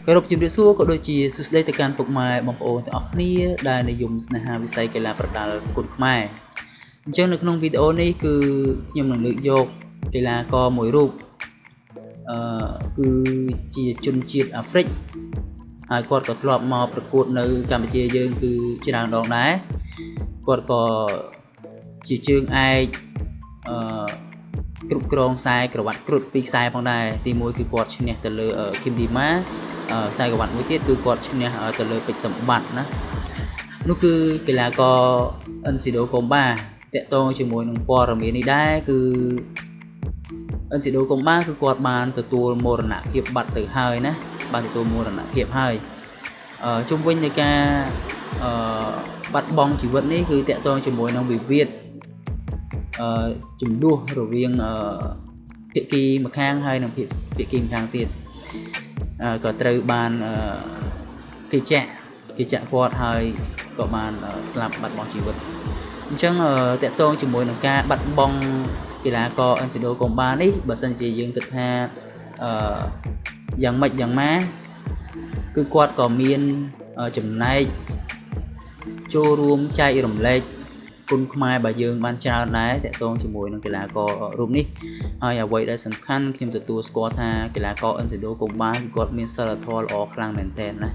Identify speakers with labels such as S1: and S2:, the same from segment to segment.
S1: គោរពជំរាបសួរក៏ដូចជាសួស្តីទៅកាន់ពុកម៉ែបងប្អូនទាំងអស់គ្នាដែលនិយមស្នេហាវិស័យកីឡាប្រដាល់ប្រកួតខ្មែរអញ្ចឹងនៅក្នុងវីដេអូនេះគឺខ្ញុំនឹងលើកយកកីឡាករមួយរូបគឺជាជនជាតិអាហ្វ្រិកហើយគាត់ក៏ធ្លាប់មកប្រកួតនៅកម្ពុជាយើងគឺច្រើនដងដែរគាត់ក៏ជាជើងឯកគ្រប់គ្រងខ្សែក្រវ៉ាត់គ្រុឌពីខ្សែផងដែរទី1គឺគាត់ឈ្នះទៅលើគឹមឌីម៉ាខ្សែក្រវ៉ាត់មួយទៀតគឺគាត់ឈ្នះទៅលើពេជ្រសម្បត្តិណានោះគឺកីឡាករអិនស៊ីដូកុំបាតាក់ទងជាមួយនឹងព័ត៌មាននេះដែរគឺអិនស៊ីដូកុំបាគឺគាត់បានទទួលមរណភាពបាត់ទៅហើយណាបានទទួលមរណភាពហើយជុំវិញនៃការបាត់បង់ជីវិតនេះគឺតាក់ទងជាមួយនឹងវិវាទជំនួសរវាងភាគីម្ខាងហើយនិងភាគីម្ខាងទៀតក៏ត្រូវបានគេចាក់គាត់ហើយក៏បានស្លាប់បាត់បង់ជីវិតអញ្ចឹងតាក់ទងជាមួយនឹងការបាត់បង់កីឡាករអិនស៊ីដូកុំបានេះបើសិនជាយើងគិតថាយ៉ាងម៉េចយ៉ាងម៉ាគឺគាត់ក៏មានចំណែកចូលរួមចែករំលែកគុណខ្មែររបស់យើងបានច្រើនដែរតាក់ទងជាមួយនឹងកីឡាកររូបនេះហើយអ្វីដែលសំខាន់ខ្ញុំទទួលស្គាល់ថាកីឡាករអិនស៊ីដូកុំបាគឺគាត់មានសិលធម៌ល្អខ្លាំងមែនទែនណា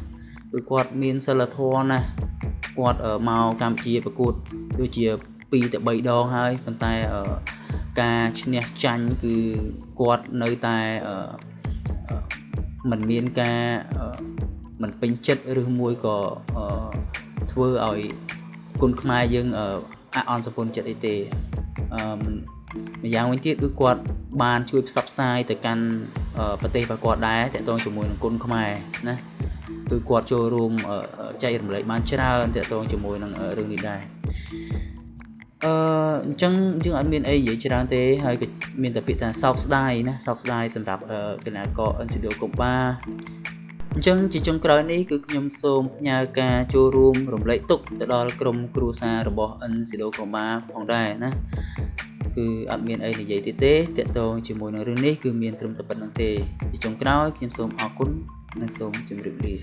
S1: គឺគាត់មានសិលធម៌ណាស់គាត់មកកម្ពុជាប្រកួតដូចជា2ទៅ3ដងហើយប៉ុន្តែការឈ្នះចាញ់គឺគាត់នៅតែមិនមានការមិនពេញចិត្តឬមួយក៏ធ្វើឲ្យគុណខ្មែរយើងអន់សពុនចិត្តអីទេម្យ៉ាងវិញទៀតគឺគាត់បានជួយផ្សព្វផ្សាយទៅកាន់ប្រទេសរបស់គាត់ដែរតាក់ទងជាមួយនឹងគុណខ្មែរណាគឺគាត់ចូលរួមចែករំលែកបានច្រើនតាក់ទងជាមួយនឹងរឿងនេះដែរអញ្ចឹងយើងអត់មានអីនិយាយច្រើនទេហើយក៏មានតែពាក្យថាសោកស្ដាយណាសោកស្ដាយសម្រាប់កីឡាករអិនស៊ីដូកុំបាអញ្ចឹងជាចុងក្រោយនេះគឺខ្ញុំសូមផ្ញើការចូលរួមរំលែកទុក្ខទៅដល់ក្រុមគ្រួសាររបស់អិនស៊ីដូកុំបាផងដែរណាគឺអត់មានអីនិយាយទៀតទេតាក់ទងជាមួយនឹងរឿងនេះគឺមានត្រឹមតែប៉ុណ្្នឹងទេជាចុងក្រោយខ្ញុំសូមអរគុណនិងសូមជម្រាបលា